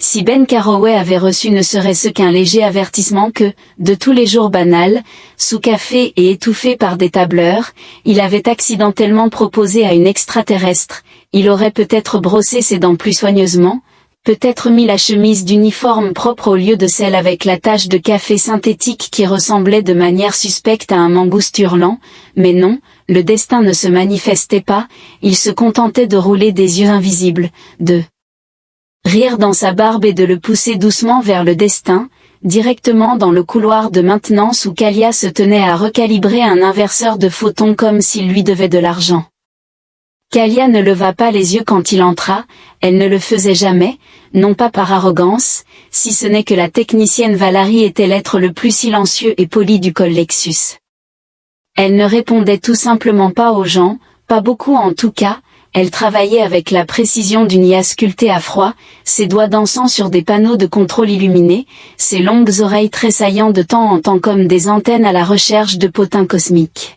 Si Ben Carraway avait reçu ne serait-ce qu'un léger avertissement que, de tous les jours banals, sous-café et étouffé par des tableurs, il avait accidentellement proposé à une extraterrestre, il aurait peut-être brossé ses dents plus soigneusement, peut-être mis la chemise d'uniforme propre au lieu de celle avec la tache de café synthétique qui ressemblait de manière suspecte à un mangouste hurlant, mais non, le destin ne se manifestait pas, il se contentait de rouler des yeux invisibles, de rire dans sa barbe et de le pousser doucement vers le destin, directement dans le couloir de maintenance où Kalia se tenait à recalibrer un inverseur de photons comme s'il lui devait de l'argent. Kalia ne leva pas les yeux quand il entra, elle ne le faisait jamais, non pas par arrogance, si ce n'est que la technicienne Valérie était l'être le plus silencieux et poli du Collexus. Elle ne répondait tout simplement pas aux gens, pas beaucoup en tout cas, elle travaillait avec la précision d'une IA sculptée à froid, ses doigts dansant sur des panneaux de contrôle illuminés, ses longues oreilles tressaillant de temps en temps comme des antennes à la recherche de potins cosmiques.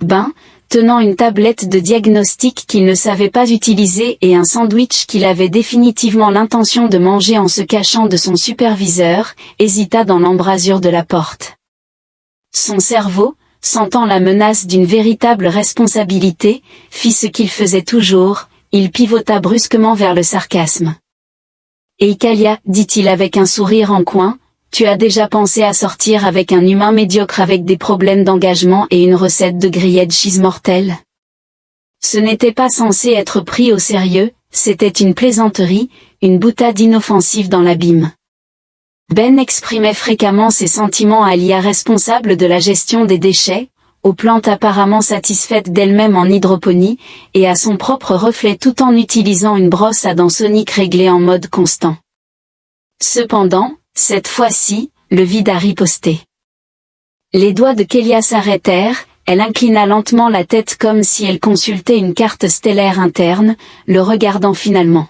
Ben, tenant une tablette de diagnostic qu'il ne savait pas utiliser et un sandwich qu'il avait définitivement l'intention de manger en se cachant de son superviseur, hésita dans l'embrasure de la porte. Son cerveau, sentant la menace d'une véritable responsabilité, fit ce qu'il faisait toujours, il pivota brusquement vers le sarcasme. « Et Kalia, dit-il avec un sourire en coin, tu as déjà pensé à sortir avec un humain médiocre avec des problèmes d'engagement et une recette de grilled cheese mortelle ? Ce n'était pas censé être pris au sérieux, c'était une plaisanterie, une boutade inoffensive dans l'abîme. » Ben exprimait fréquemment ses sentiments à l'IA responsable de la gestion des déchets, aux plantes apparemment satisfaites d'elles-mêmes en hydroponie, et à son propre reflet tout en utilisant une brosse à dents sonique réglée en mode constant. Cependant, cette fois-ci, le vide a riposté. Les doigts de Kalia s'arrêtèrent, elle inclina lentement la tête comme si elle consultait une carte stellaire interne, le regardant finalement.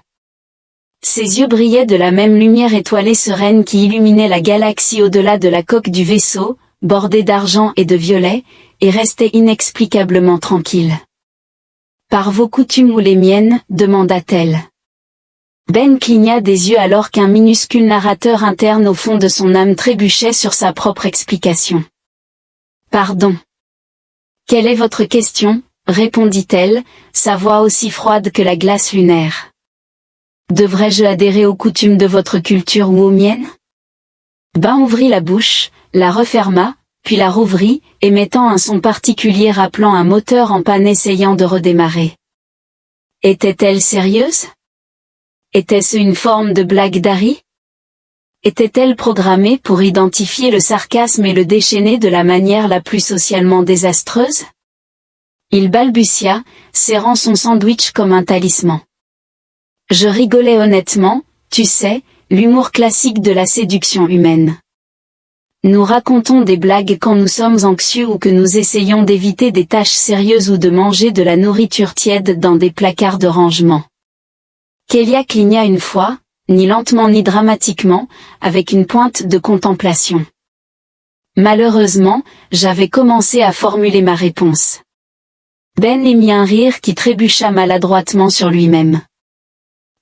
Ses yeux brillaient de la même lumière étoilée sereine qui illuminait la galaxie au-delà de la coque du vaisseau, bordée d'argent et de violet, et restait inexplicablement tranquille. « Par vos coutumes ou les miennes ?» demanda-t-elle. Ben cligna des yeux alors qu'un minuscule narrateur interne au fond de son âme trébuchait sur sa propre explication. « Pardon. »« Quelle est votre question ?» répondit-elle, sa voix aussi froide que la glace lunaire. Devrais-je adhérer aux coutumes de votre culture ou aux miennes ? Ben ouvrit la bouche, la referma, puis la rouvrit, émettant un son particulier rappelant un moteur en panne essayant de redémarrer. Était-elle sérieuse ? Était-ce une forme de blague d'Harry ? Était-elle programmée pour identifier le sarcasme et le déchaîner de la manière la plus socialement désastreuse ? Il balbutia, serrant son sandwich comme un talisman. Je rigolais honnêtement, tu sais, l'humour classique de la séduction humaine. Nous racontons des blagues quand nous sommes anxieux ou que nous essayons d'éviter des tâches sérieuses ou de manger de la nourriture tiède dans des placards de rangement. Kalia cligna une fois, ni lentement ni dramatiquement, avec une pointe de contemplation. Malheureusement, j'avais commencé à formuler ma réponse. Ben émit un rire qui trébucha maladroitement sur lui-même.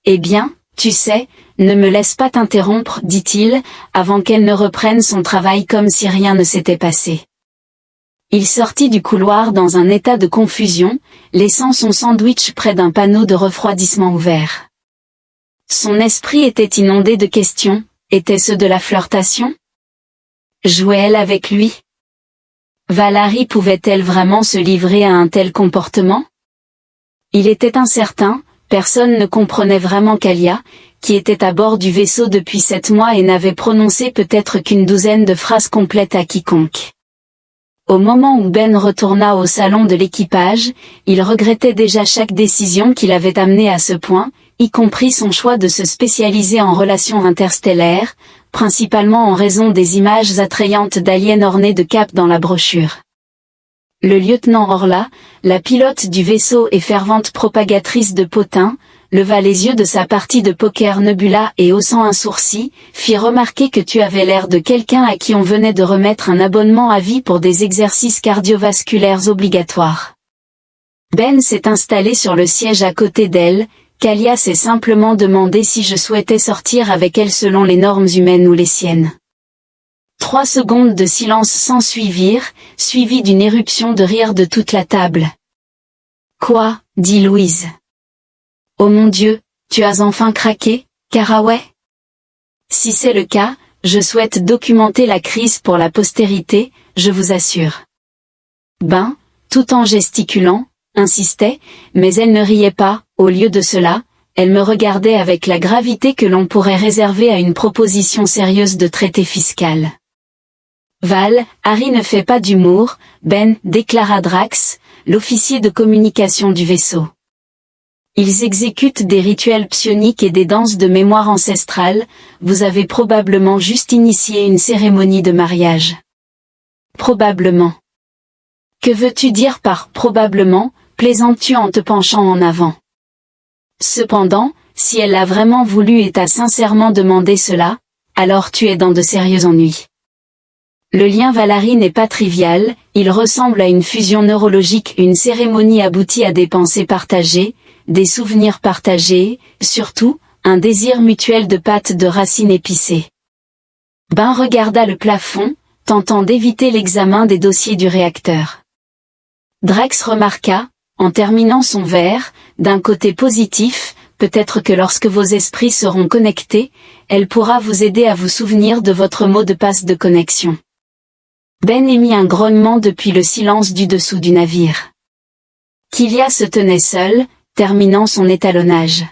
Eh bien, tu sais, ne me laisse pas t'interrompre, dit-il, avant qu'elle ne reprenne son travail comme si rien ne s'était passé. Il sortit du couloir dans un état de confusion, laissant son sandwich près d'un panneau de refroidissement ouvert. Son esprit était inondé de questions, étaient-ce de la flirtation ? Jouait-elle avec lui ? Valérie pouvait-elle vraiment se livrer à un tel comportement ? Il était incertain. Personne ne comprenait vraiment Kalia, qui était à bord du vaisseau depuis 7 mois et n'avait prononcé peut-être qu'une douzaine de phrases complètes à quiconque. Au moment où Ben retourna au salon de l'équipage, il regrettait déjà chaque décision qui l'avait amené à ce point, y compris son choix de se spécialiser en relations interstellaires, principalement en raison des images attrayantes d'aliens ornés de capes dans la brochure. Le lieutenant Orla, la pilote du vaisseau et fervente propagatrice de potins, leva les yeux de sa partie de poker Nebula et haussant un sourcil, fit remarquer que tu avais l'air de quelqu'un à qui on venait de remettre un abonnement à vie pour des exercices cardiovasculaires obligatoires. Ben s'est installé sur le siège à côté d'elle, Kalia s'est simplement demandé si je souhaitais sortir avec elle selon les normes humaines ou les siennes. 3 secondes de silence s'ensuivirent, suivies d'une éruption de rire de toute la table. Quoi, dit Louise. Oh mon Dieu, tu as enfin craqué, Caraway? Si c'est le cas, je souhaite documenter la crise pour la postérité, je vous assure. Ben, tout en gesticulant, insistait, mais elle ne riait pas, au lieu de cela, elle me regardait avec la gravité que l'on pourrait réserver à une proposition sérieuse de traité fiscal. Val, Harry ne fait pas d'humour, Ben, déclara Drax, l'officier de communication du vaisseau. Ils exécutent des rituels psioniques et des danses de mémoire ancestrale, vous avez probablement juste initié une cérémonie de mariage. Probablement. Que veux-tu dire par « probablement » plaisantes-tu en te penchant en avant. Cependant, si elle a vraiment voulu et t'a sincèrement demandé cela, alors tu es dans de sérieux ennuis. Le lien Valary n'est pas trivial, il ressemble à une fusion neurologique, une cérémonie aboutit à des pensées partagées, des souvenirs partagés, surtout, un désir mutuel de pâtes de racines épicées. Ben regarda le plafond, tentant d'éviter l'examen des dossiers du réacteur. Drax remarqua, en terminant son verre, d'un côté positif, peut-être que lorsque vos esprits seront connectés, elle pourra vous aider à vous souvenir de votre mot de passe de connexion. Ben émit un grognement depuis le silence du dessous du navire. Kalia se tenait seule, terminant son étalonnage.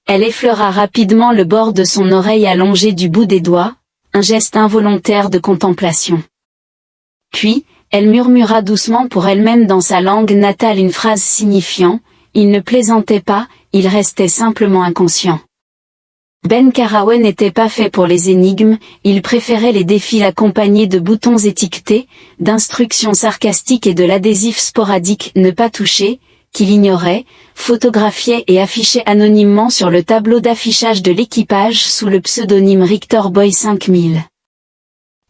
Elle effleura rapidement le bord de son oreille allongée du bout des doigts, un geste involontaire de contemplation. Puis, elle murmura doucement pour elle-même dans sa langue natale une phrase signifiant « Il ne plaisantait pas, il restait simplement inconscient ». Ben Caraway n'était pas fait pour les énigmes, il préférait les défis accompagnés de boutons étiquetés, d'instructions sarcastiques et de l'adhésif sporadique « Ne pas toucher », qu'il ignorait, photographiait et affichait anonymement sur le tableau d'affichage de l'équipage sous le pseudonyme Richter Boy 5000.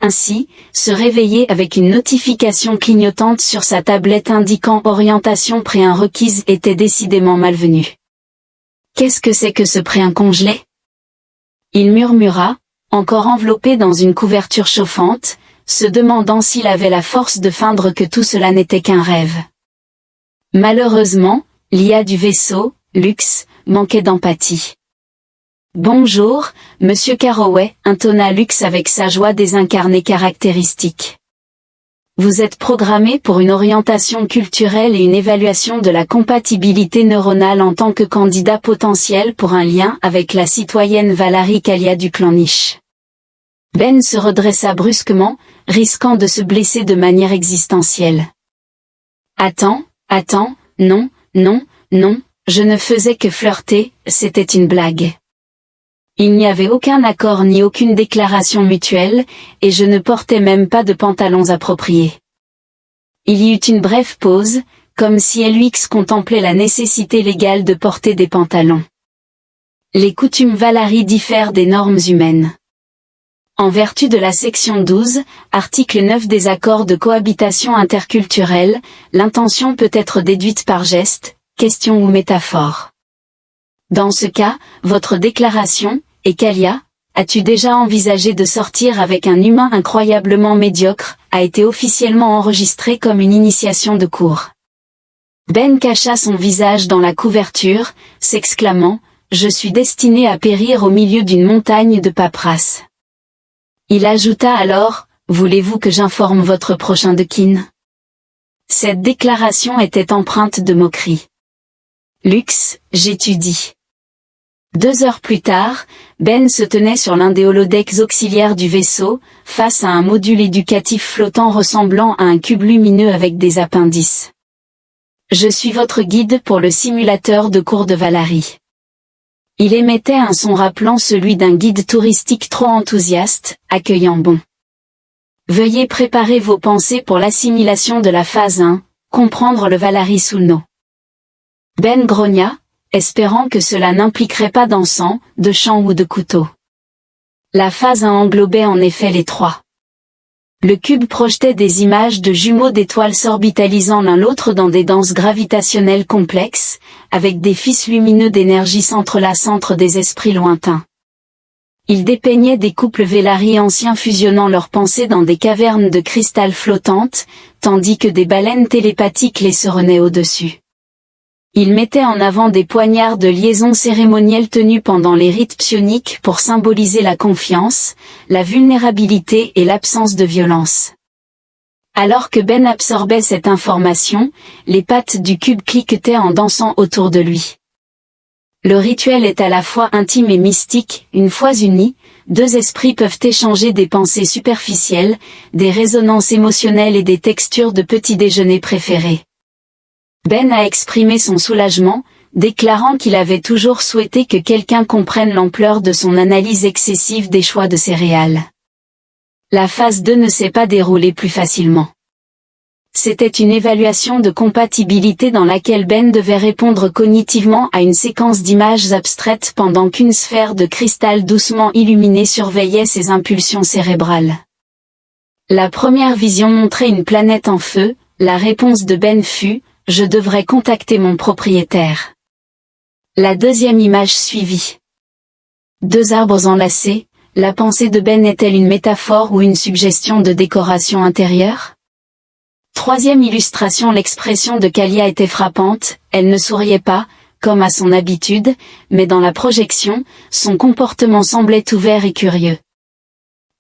Ainsi, se réveiller avec une notification clignotante sur sa tablette indiquant orientation préin requise était décidément malvenu. Qu'est-ce que c'est que ce préin congelé? Il murmura, encore enveloppé dans une couverture chauffante, se demandant s'il avait la force de feindre que tout cela n'était qu'un rêve. Malheureusement, l'IA du vaisseau, Lux, manquait d'empathie. « Bonjour, monsieur Caraway » intonna Lux avec sa joie désincarnée caractéristique. « Vous êtes programmé pour une orientation culturelle et une évaluation de la compatibilité neuronale en tant que candidat potentiel pour un lien avec la citoyenne Valary Kalia du clan Niche. » Ben se redressa brusquement, risquant de se blesser de manière existentielle. « Attends, non, je ne faisais que flirter, c'était une blague. » Il n'y avait aucun accord ni aucune déclaration mutuelle, et je ne portais même pas de pantalons appropriés. Il y eut une brève pause, comme si LUX contemplait la nécessité légale de porter des pantalons. Les coutumes Valary diffèrent des normes humaines. En vertu de la section 12, article 9 des accords de cohabitation interculturelle, l'intention peut être déduite par geste, question ou métaphore. Dans ce cas, votre déclaration, et Kalia, as-tu déjà envisagé de sortir avec un humain incroyablement médiocre, a été officiellement enregistrée comme une initiation de cours. Ben cacha son visage dans la couverture, s'exclamant « Je suis destiné à périr au milieu d'une montagne de paperasse. » Il ajouta alors « Voulez-vous que j'informe votre prochain de kin ?» Cette déclaration était empreinte de moquerie. Lux, j'étudie. 2 heures plus tard, Ben se tenait sur l'un des holodecks auxiliaires du vaisseau, face à un module éducatif flottant ressemblant à un cube lumineux avec des appendices. Je suis votre guide pour le simulateur de cours de Valary. Il émettait un son rappelant celui d'un guide touristique trop enthousiaste, accueillant bon. Veuillez préparer vos pensées pour l'assimilation de la phase 1, comprendre le Valary sous le nom. Ben grogna, espérant que cela n'impliquerait pas d'encens, de chant ou de couteau. La phase 1 englobait en effet les 3. Le cube projetait des images de jumeaux d'étoiles s'orbitalisant l'un l'autre dans des danses gravitationnelles complexes, avec des fils lumineux d'énergie s'entrelaçant entre des esprits lointains. Il dépeignait des couples Vélari anciens fusionnant leurs pensées dans des cavernes de cristal flottantes, tandis que des baleines télépathiques les serenaient au-dessus. Il mettait en avant des poignards de liaison cérémonielle tenus pendant les rites psioniques pour symboliser la confiance, la vulnérabilité et l'absence de violence. Alors que Ben absorbait cette information, les pattes du cube cliquetaient en dansant autour de lui. Le rituel est à la fois intime et mystique. Une fois unis, deux esprits peuvent échanger des pensées superficielles, des résonances émotionnelles et des textures de petit déjeuner préférés. Ben a exprimé son soulagement, déclarant qu'il avait toujours souhaité que quelqu'un comprenne l'ampleur de son analyse excessive des choix de céréales. La phase 2 ne s'est pas déroulée plus facilement. C'était une évaluation de compatibilité dans laquelle Ben devait répondre cognitivement à une séquence d'images abstraites pendant qu'une sphère de cristal doucement illuminée surveillait ses impulsions cérébrales. La première vision montrait une planète en feu, la réponse de Ben fut « Je devrais contacter mon propriétaire ». La deuxième image suivit. Deux arbres enlacés, la pensée de Ben est-elle une métaphore ou une suggestion de décoration intérieure? Troisième illustration, l'expression de Kalia était frappante, elle ne souriait pas, comme à son habitude, mais dans la projection, son comportement semblait ouvert et curieux.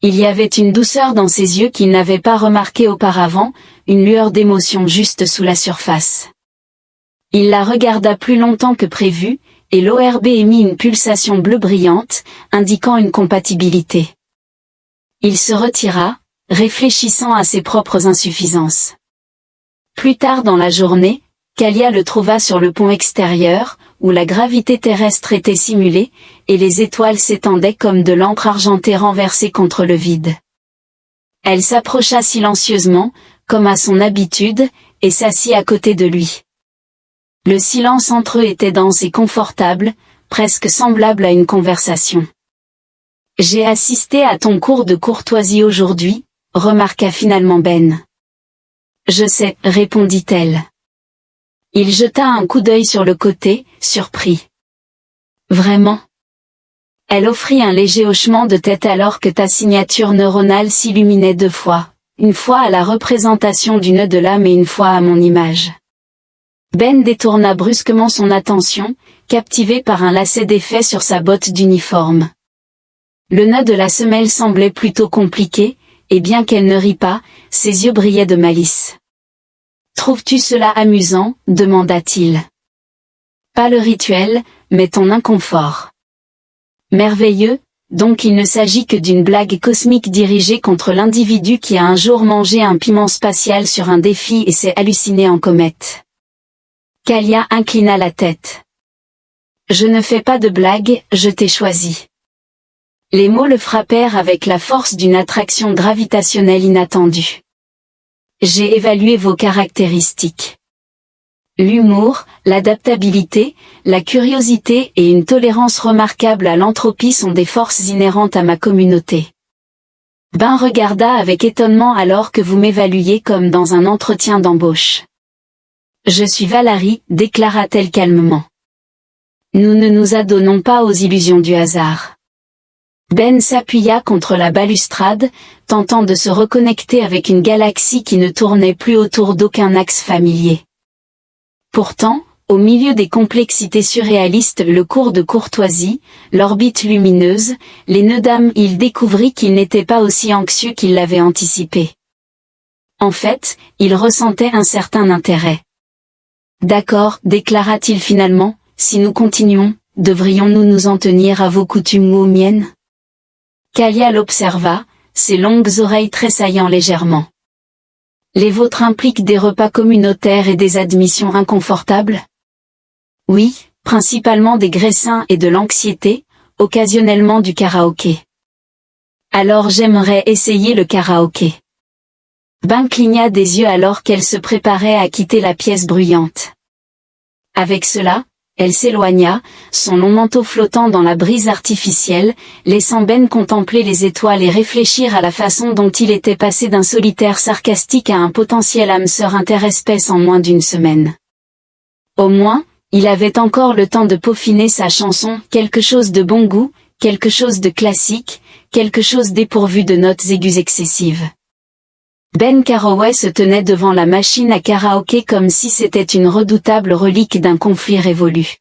Il y avait une douceur dans ses yeux qu'il n'avait pas remarquée auparavant, une lueur d'émotion juste sous la surface. Il la regarda plus longtemps que prévu, et l'ORB émit une pulsation bleue brillante, indiquant une compatibilité. Il se retira, réfléchissant à ses propres insuffisances. Plus tard dans la journée, Kalia le trouva sur le pont extérieur, où la gravité terrestre était simulée, et les étoiles s'étendaient comme de l'encre argentée renversée contre le vide. Elle s'approcha silencieusement, comme à son habitude, et s'assit à côté de lui. Le silence entre eux était dense et confortable, presque semblable à une conversation. « J'ai assisté à ton cours de courtoisie aujourd'hui, » remarqua finalement Ben. « Je sais, » répondit-elle. Il jeta un coup d'œil sur le côté, surpris. « Vraiment ?» Elle offrit un léger hochement de tête alors que ta signature neuronale s'illuminait deux fois, une fois à la représentation du nœud de l'âme et une fois à mon image. Ben détourna brusquement son attention, captivé par un lacet d'effet sur sa botte d'uniforme. Le nœud de la semelle semblait plutôt compliqué, et bien qu'elle ne rit pas, ses yeux brillaient de malice. « Trouves-tu cela amusant ?» demanda-t-il. « Pas le rituel, mais ton inconfort. » Merveilleux, donc il ne s'agit que d'une blague cosmique dirigée contre l'individu qui a un jour mangé un piment spatial sur un défi et s'est halluciné en comète. Kalia inclina la tête. « Je ne fais pas de blague, je t'ai choisi. » Les mots le frappèrent avec la force d'une attraction gravitationnelle inattendue. J'ai évalué vos caractéristiques. L'humour, l'adaptabilité, la curiosité et une tolérance remarquable à l'entropie sont des forces inhérentes à ma communauté. Ben regarda avec étonnement alors que vous m'évaluiez comme dans un entretien d'embauche. Je suis Valérie, déclara-t-elle calmement. Nous ne nous adonnons pas aux illusions du hasard. Ben s'appuya contre la balustrade, tentant de se reconnecter avec une galaxie qui ne tournait plus autour d'aucun axe familier. Pourtant, au milieu des complexités surréalistes, le cours de courtoisie, l'orbite lumineuse, les nœuds d'âme, il découvrit qu'il n'était pas aussi anxieux qu'il l'avait anticipé. En fait, il ressentait un certain intérêt. D'accord, déclara-t-il finalement, si nous continuons, devrions-nous nous en tenir à vos coutumes ou aux miennes? Kalia l'observa, ses longues oreilles tressaillant légèrement. Les vôtres impliquent des repas communautaires et des admissions inconfortables? Oui, principalement des graissins et de l'anxiété, occasionnellement du karaoké. Alors j'aimerais essayer le karaoké. Ben cligna des yeux alors qu'elle se préparait à quitter la pièce bruyante. Avec cela, Elle s'éloigna, son long manteau flottant dans la brise artificielle, laissant Ben contempler les étoiles et réfléchir à la façon dont il était passé d'un solitaire sarcastique à un potentiel âme sœur interespèce en moins d'une semaine. Au moins, il avait encore le temps de peaufiner sa chanson, quelque chose de bon goût, quelque chose de classique, quelque chose dépourvu de notes aiguës excessives. Ben Carraway se tenait devant la machine à karaoké comme si c'était une redoutable relique d'un conflit révolu.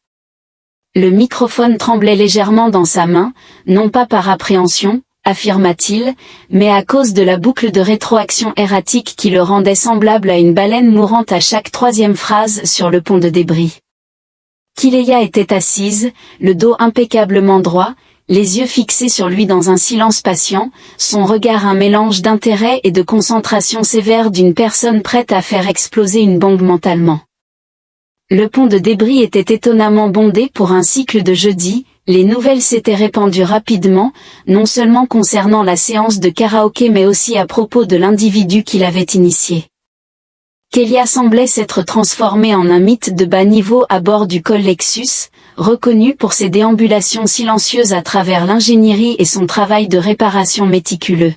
Le microphone tremblait légèrement dans sa main, non pas par appréhension, affirma-t-il, mais à cause de la boucle de rétroaction erratique qui le rendait semblable à une baleine mourante à chaque troisième phrase sur le pont de débris. Kileya était assise, le dos impeccablement droit, les yeux fixés sur lui dans un silence patient, son regard un mélange d'intérêt et de concentration sévère d'une personne prête à faire exploser une bombe mentalement. Le pont de débris était étonnamment bondé pour un cycle de jeudi, les nouvelles s'étaient répandues rapidement, non seulement concernant la séance de karaoké mais aussi à propos de l'individu qui l'avait initié. Kelia semblait s'être transformé en un mythe de bas niveau à bord du col Lexus, reconnu pour ses déambulations silencieuses à travers l'ingénierie et son travail de réparation méticuleux.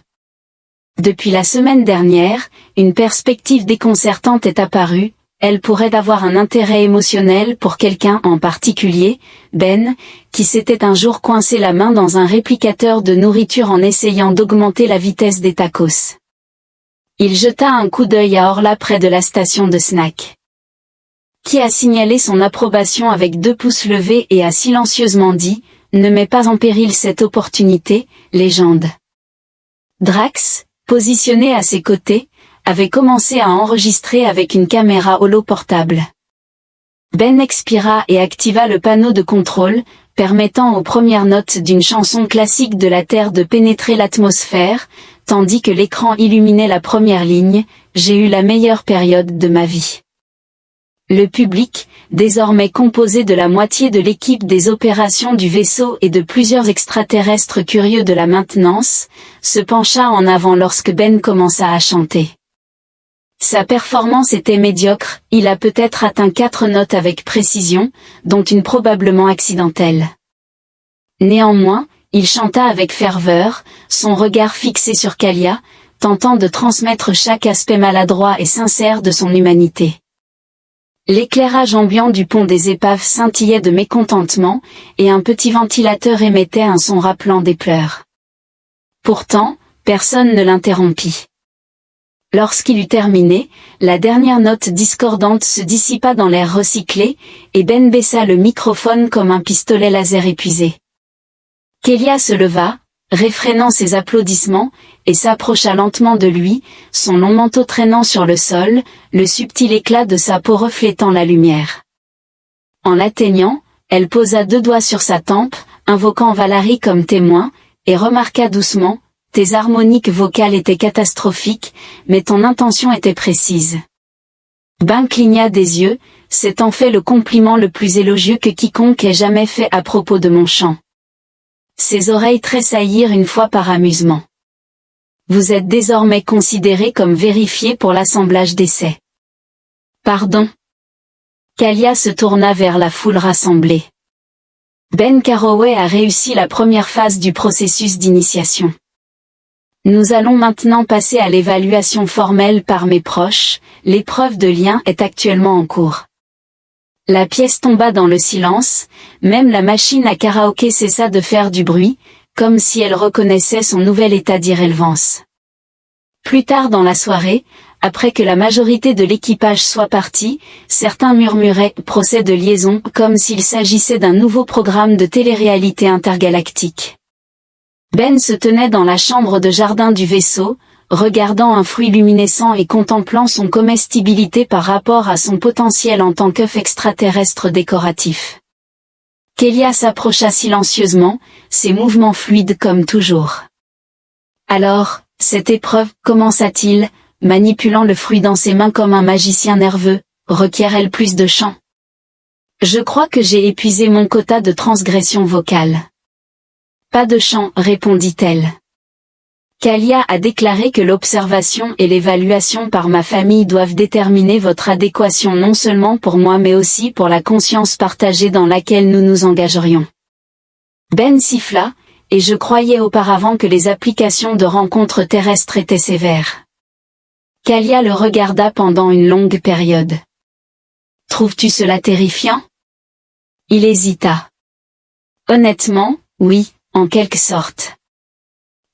Depuis la semaine dernière, une perspective déconcertante est apparue, elle pourrait avoir un intérêt émotionnel pour quelqu'un en particulier, Ben, qui s'était un jour coincé la main dans un réplicateur de nourriture en essayant d'augmenter la vitesse des tacos. Il jeta un coup d'œil à Orla près de la station de snack. Qui a signalé son approbation avec 2 pouces levés et a silencieusement dit « Ne mets pas en péril cette opportunité, légende ». Drax, positionné à ses côtés, avait commencé à enregistrer avec une caméra holo portable. Ben expira et activa le panneau de contrôle, permettant aux premières notes d'une chanson classique de la Terre de pénétrer l'atmosphère, tandis que l'écran illuminait la première ligne « J'ai eu la meilleure période de ma vie ». Le public, désormais composé de la moitié de l'équipe des opérations du vaisseau et de plusieurs extraterrestres curieux de la maintenance, se pencha en avant lorsque Ben commença à chanter. Sa performance était médiocre, il a peut-être atteint 4 notes avec précision, dont une probablement accidentelle. Néanmoins, il chanta avec ferveur, son regard fixé sur Kalia, tentant de transmettre chaque aspect maladroit et sincère de son humanité. L'éclairage ambiant du pont des épaves scintillait de mécontentement, et un petit ventilateur émettait un son rappelant des pleurs. Pourtant, personne ne l'interrompit. Lorsqu'il eut terminé, la dernière note discordante se dissipa dans l'air recyclé, et Ben baissa le microphone comme un pistolet laser épuisé. Kelia se leva, réfrénant ses applaudissements, et s'approcha lentement de lui, son long manteau traînant sur le sol, le subtil éclat de sa peau reflétant la lumière. En l'atteignant, elle posa 2 doigts sur sa tempe, invoquant Valari comme témoin, et remarqua doucement « Tes harmoniques vocales étaient catastrophiques, mais ton intention était précise. » Ben cligna des yeux, c'est en fait le compliment le plus élogieux que quiconque ait jamais fait à propos de mon chant. Ses oreilles tressaillirent une fois par amusement. Vous êtes désormais considéré comme vérifié pour l'assemblage d'essais. Pardon. Kalia se tourna vers la foule rassemblée. Ben Carraway a réussi la première phase du processus d'initiation. Nous allons maintenant passer à l'évaluation formelle par mes proches, l'épreuve de lien est actuellement en cours. La pièce tomba dans le silence, même la machine à karaoké cessa de faire du bruit, comme si elle reconnaissait son nouvel état d'irrélevance. Plus tard dans la soirée, après que la majorité de l'équipage soit partie, certains murmuraient « procès de liaison » comme s'il s'agissait d'un nouveau programme de télé-réalité intergalactique. Ben se tenait dans la chambre de jardin du vaisseau, regardant un fruit luminescent et contemplant son comestibilité par rapport à son potentiel en tant qu'œuf extraterrestre décoratif. Kelia s'approcha silencieusement, ses mouvements fluides comme toujours. Alors, cette épreuve, commença-t-il, manipulant le fruit dans ses mains comme un magicien nerveux, requiert-elle plus de chant? Je crois que j'ai épuisé mon quota de transgression vocale. Pas de chant, répondit-elle. Kalia a déclaré que l'observation et l'évaluation par ma famille doivent déterminer votre adéquation non seulement pour moi mais aussi pour la conscience partagée dans laquelle nous nous engagerions. Ben siffla, et je croyais auparavant que les applications de rencontres terrestres étaient sévères. Kalia le regarda pendant une longue période. Trouves-tu cela terrifiant? Il hésita. Honnêtement, oui, en quelque sorte.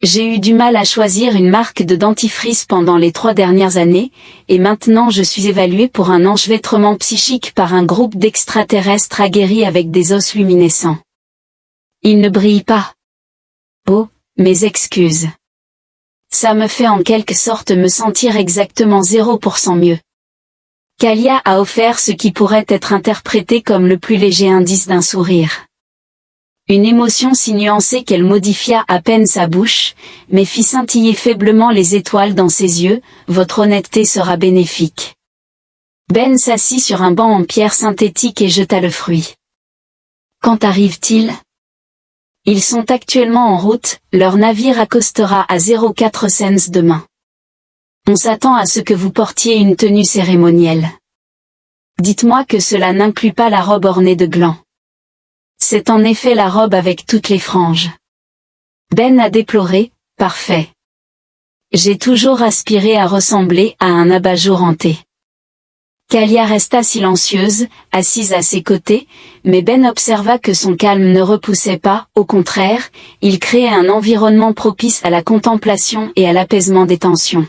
J'ai eu du mal à choisir une marque de dentifrice pendant les 3 dernières années, et maintenant je suis évalué pour un enchevêtrement psychique par un groupe d'extraterrestres aguerris avec des os luminescents. Ils ne brillent pas. Oh, mes excuses. Ça me fait en quelque sorte me sentir exactement 0% mieux. Kalia a offert ce qui pourrait être interprété comme le plus léger indice d'un sourire. Une émotion si nuancée qu'elle modifia à peine sa bouche, mais fit scintiller faiblement les étoiles dans ses yeux. Votre honnêteté sera bénéfique. Ben s'assit sur un banc en pierre synthétique et jeta le fruit. Quand arrive-t-il? Ils sont actuellement en route, leur navire accostera à 04 cents demain. On s'attend à ce que vous portiez une tenue cérémonielle. Dites-moi que cela n'inclut pas la robe ornée de glands. C'est en effet la robe avec toutes les franges. Ben a déploré, parfait. J'ai toujours aspiré à ressembler à un abat-jour hanté. Kalia resta silencieuse, assise à ses côtés, mais Ben observa que son calme ne repoussait pas, au contraire, il créait un environnement propice à la contemplation et à l'apaisement des tensions.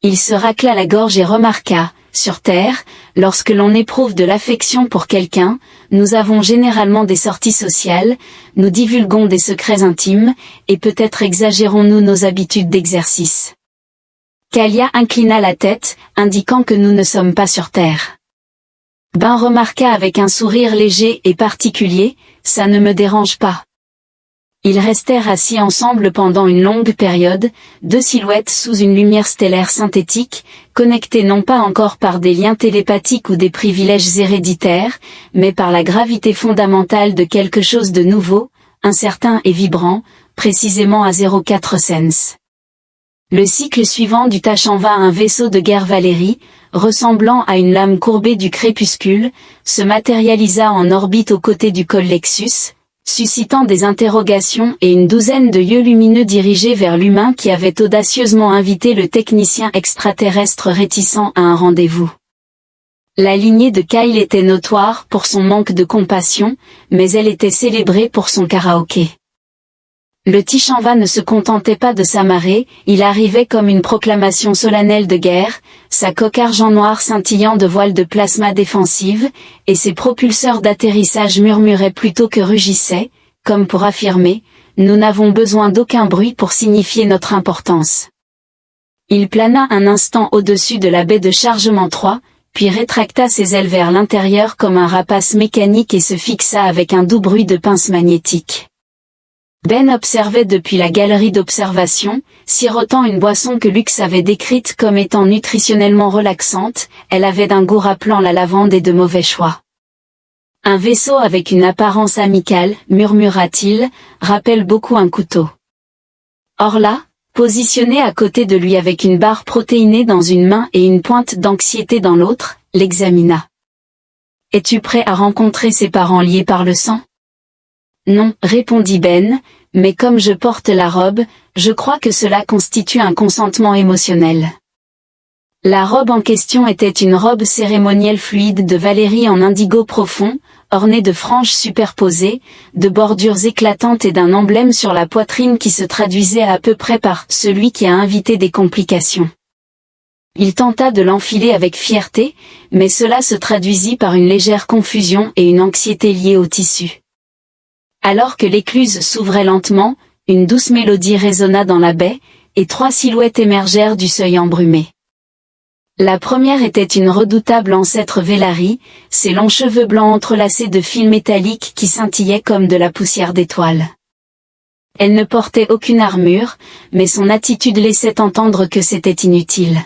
Il se racla la gorge et remarqua, sur Terre, lorsque l'on éprouve de l'affection pour quelqu'un, nous avons généralement des sorties sociales, nous divulguons des secrets intimes, et peut-être exagérons-nous nos habitudes d'exercice. Kalia inclina la tête, indiquant que nous ne sommes pas sur Terre. Ben remarqua avec un sourire léger et particulier, ça ne me dérange pas. Ils restèrent assis ensemble pendant une longue période, 2 silhouettes sous une lumière stellaire synthétique, connectées non pas encore par des liens télépathiques ou des privilèges héréditaires, mais par la gravité fondamentale de quelque chose de nouveau, incertain et vibrant, précisément à 04 cents. Le cycle suivant du Tachanva, un vaisseau de guerre Valérie, ressemblant à une lame courbée du crépuscule, se matérialisa en orbite aux côtés du col Lexus, suscitant des interrogations et une douzaine de yeux lumineux dirigés vers l'humain qui avait audacieusement invité le technicien extraterrestre réticent à un rendez-vous. La lignée de Kyle était notoire pour son manque de compassion, mais elle était célébrée pour son karaoké. Le Tachanva ne se contentait pas de s'amarrer, il arrivait comme une proclamation solennelle de guerre, sa coque argent-noir scintillant de voiles de plasma défensive, et ses propulseurs d'atterrissage murmuraient plutôt que rugissaient, comme pour affirmer, nous n'avons besoin d'aucun bruit pour signifier notre importance. Il plana un instant au-dessus de la baie de chargement 3, puis rétracta ses ailes vers l'intérieur comme un rapace mécanique et se fixa avec un doux bruit de pince magnétique. Ben observait depuis la galerie d'observation, sirotant une boisson que Lux avait décrite comme étant nutritionnellement relaxante, elle avait d'un goût rappelant la lavande et de mauvais choix. Un vaisseau avec une apparence amicale, murmura-t-il, rappelle beaucoup un couteau. Or là, positionné à côté de lui avec une barre protéinée dans une main et une pointe d'anxiété dans l'autre, l'examina. Es-tu prêt à rencontrer ses parents liés par le sang? Non, répondit Ben, mais comme je porte la robe, je crois que cela constitue un consentement émotionnel. La robe en question était une robe cérémonielle fluide de Valérie en indigo profond, ornée de franges superposées, de bordures éclatantes et d'un emblème sur la poitrine qui se traduisait à peu près par « celui qui a invité des complications ». Il tenta de l'enfiler avec fierté, mais cela se traduisit par une légère confusion et une anxiété liée au tissu. Alors que l'écluse s'ouvrait lentement, une douce mélodie résonna dans la baie, et 3 silhouettes émergèrent du seuil embrumé. La première était une redoutable ancêtre Vélari, ses longs cheveux blancs entrelacés de fils métalliques qui scintillaient comme de la poussière d'étoiles. Elle ne portait aucune armure, mais son attitude laissait entendre que c'était inutile.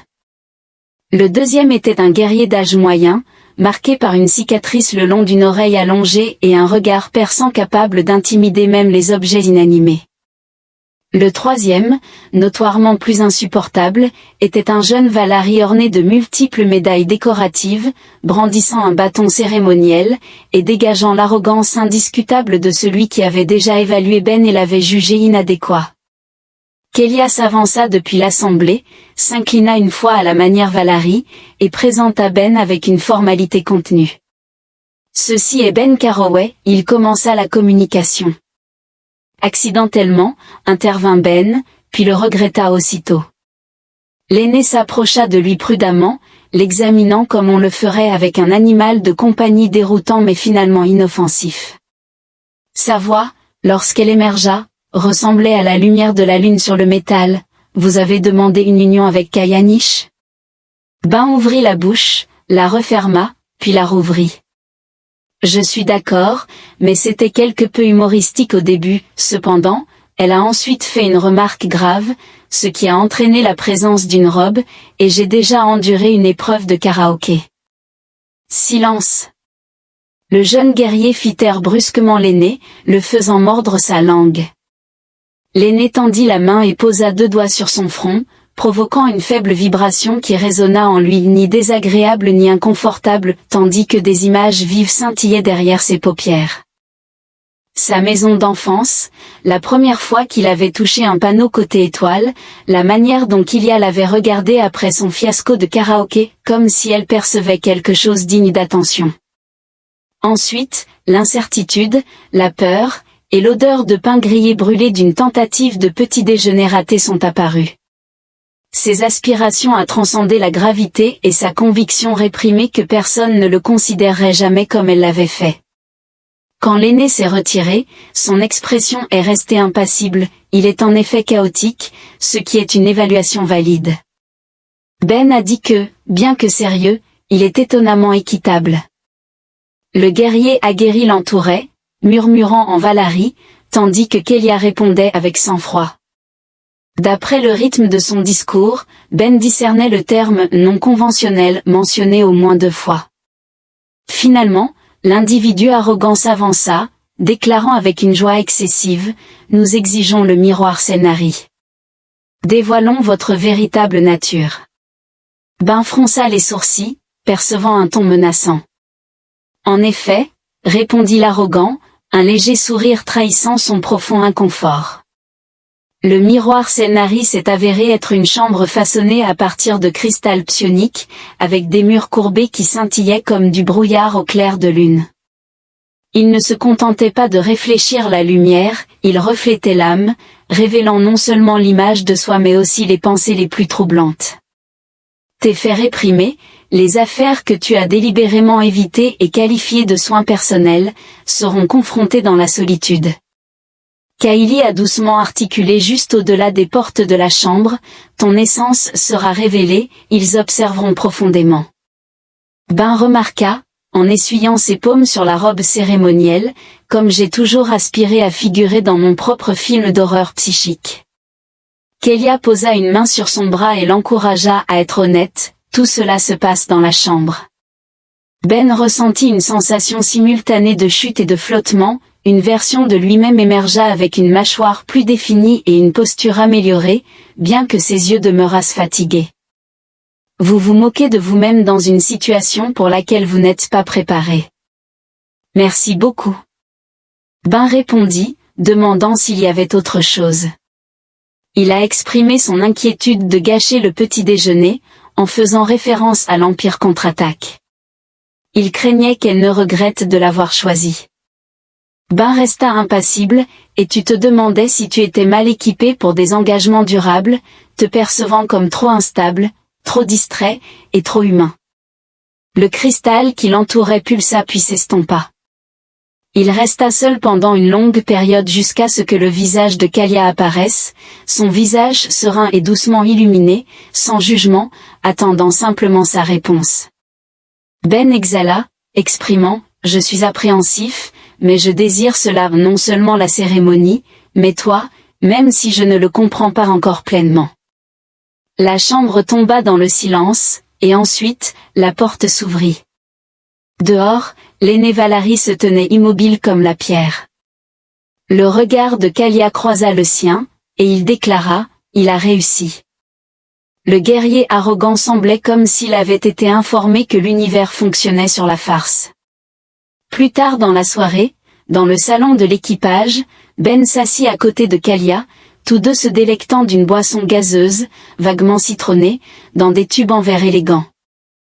Le deuxième était un guerrier d'âge moyen, marqué par une cicatrice le long d'une oreille allongée et un regard perçant capable d'intimider même les objets inanimés. Le troisième, notoirement plus insupportable, était un jeune Valari orné de multiples médailles décoratives, brandissant un bâton cérémoniel, et dégageant l'arrogance indiscutable de celui qui avait déjà évalué Ben et l'avait jugé inadéquat. Kélia s'avança depuis l'assemblée, s'inclina une fois à la manière Valari, et présenta Ben avec une formalité contenue. « Ceci est Ben Carroway », il commença la communication. Accidentellement, intervint Ben, puis le regretta aussitôt. L'aîné s'approcha de lui prudemment, l'examinant comme on le ferait avec un animal de compagnie déroutant mais finalement inoffensif. Sa voix, lorsqu'elle émergea, ressemblait à la lumière de la lune sur le métal. « Vous avez demandé une union avec Kayanish ?» Ben ouvrit la bouche, la referma, puis la rouvrit. Je suis d'accord, mais c'était quelque peu humoristique au début. Cependant, elle a ensuite fait une remarque grave, ce qui a entraîné la présence d'une robe, et j'ai déjà enduré une épreuve de karaoké. Silence. Le jeune guerrier fit taire brusquement l'aîné, le faisant mordre sa langue. L'aîné tendit la main et posa 2 doigts sur son front, provoquant une faible vibration qui résonna en lui, ni désagréable ni inconfortable, tandis que des images vives scintillaient derrière ses paupières. Sa maison d'enfance, la première fois qu'il avait touché un panneau côté étoile, la manière dont Kélia l'avait regardé après son fiasco de karaoké, comme si elle percevait quelque chose digne d'attention. Ensuite, l'incertitude, la peur, et l'odeur de pain grillé brûlé d'une tentative de petit déjeuner raté sont apparues. Ses aspirations à transcender la gravité et sa conviction réprimée que personne ne le considérerait jamais comme elle l'avait fait. Quand l'aîné s'est retiré, son expression est restée impassible, il est en effet chaotique, ce qui est une évaluation valide. Ben a dit que, bien que sérieux, il est étonnamment équitable. Le guerrier aguerri l'entourait, murmurant en Valari, tandis que Kélia répondait avec sang-froid. D'après le rythme de son discours, Ben discernait le terme « non conventionnel » mentionné au moins 2 fois. Finalement, l'individu arrogant s'avança, déclarant avec une joie excessive « Nous exigeons le miroir Selnari. Dévoilons votre véritable nature. » Ben fronça les sourcils, percevant un ton menaçant. « En effet, » répondit l'arrogant, un léger sourire trahissant son profond inconfort. Le miroir Selnari s'est avéré être une chambre façonnée à partir de cristal psionique, avec des murs courbés qui scintillaient comme du brouillard au clair de lune. Il ne se contentait pas de réfléchir la lumière, il reflétait l'âme, révélant non seulement l'image de soi mais aussi les pensées les plus troublantes. Tes faits réprimés, les affaires que tu as délibérément évitées et qualifiées de soins personnels, seront confrontées dans la solitude. Kaili a doucement articulé juste au-delà des portes de la chambre, ton essence sera révélée, ils observeront profondément. Ben remarqua, en essuyant ses paumes sur la robe cérémonielle, comme j'ai toujours aspiré à figurer dans mon propre film d'horreur psychique. Kélia posa une main sur son bras et l'encouragea à être honnête, tout cela se passe dans la chambre. Ben ressentit une sensation simultanée de chute et de flottement, une version de lui-même émergea avec une mâchoire plus définie et une posture améliorée, bien que ses yeux demeurassent fatigués. Vous vous moquez de vous-même dans une situation pour laquelle vous n'êtes pas préparé. Merci beaucoup. Ben répondit, demandant s'il y avait autre chose. Il a exprimé son inquiétude de gâcher le petit déjeuner, en faisant référence à l'Empire contre-attaque. Il craignait qu'elle ne regrette de l'avoir choisi. Ben resta impassible, et tu te demandais si tu étais mal équipé pour des engagements durables, te percevant comme trop instable, trop distrait, et trop humain. Le cristal qui l'entourait pulsa puis s'estompa. Il resta seul pendant une longue période jusqu'à ce que le visage de Kélia apparaisse, son visage serein et doucement illuminé, sans jugement, attendant simplement sa réponse. Ben exhala, exprimant « Je suis appréhensif, mais je désire cela non seulement la cérémonie, mais toi, même si je ne le comprends pas encore pleinement. » La chambre tomba dans le silence, et ensuite, la porte s'ouvrit. Dehors, l'aîné Valari se tenait immobile comme la pierre. Le regard de Kélia croisa le sien, et il déclara, « Il a réussi. » Le guerrier arrogant semblait comme s'il avait été informé que l'univers fonctionnait sur la farce. Plus tard dans la soirée, dans le salon de l'équipage, Ben s'assit à côté de Kalia, tous deux se délectant d'une boisson gazeuse, vaguement citronnée, dans des tubes en verre élégant.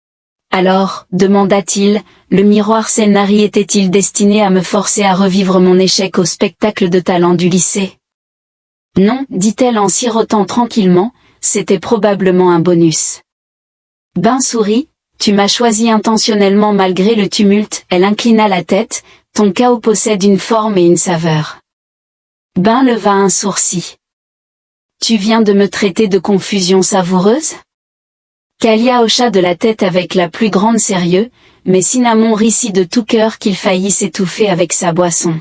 « Alors, demanda-t-il, le miroir Selnari était-il destiné à me forcer à revivre mon échec au spectacle de talent du lycée ? » « Non, dit-elle en sirotant tranquillement, c'était probablement un bonus. » Ben sourit, « Tu m'as choisi intentionnellement malgré le tumulte. » Elle inclina la tête, « Ton chaos possède une forme et une saveur. » Ben leva un sourcil. « Tu viens de me traiter de confusion savoureuse ? » Kalia hocha de la tête avec la plus grande sérieux, mais Cinnamon rit si de tout cœur qu'il faillit s'étouffer avec sa boisson.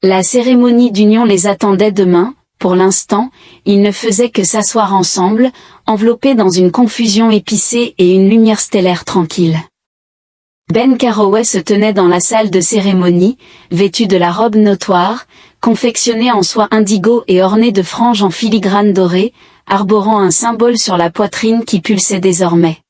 La cérémonie d'union les attendait demain. Pour l'instant, ils ne faisaient que s'asseoir ensemble, enveloppés dans une confusion épicée et une lumière stellaire tranquille. Ben Carroway se tenait dans la salle de cérémonie, vêtu de la robe notoire, confectionnée en soie indigo et ornée de franges en filigrane dorée, arborant un symbole sur la poitrine qui pulsait désormais.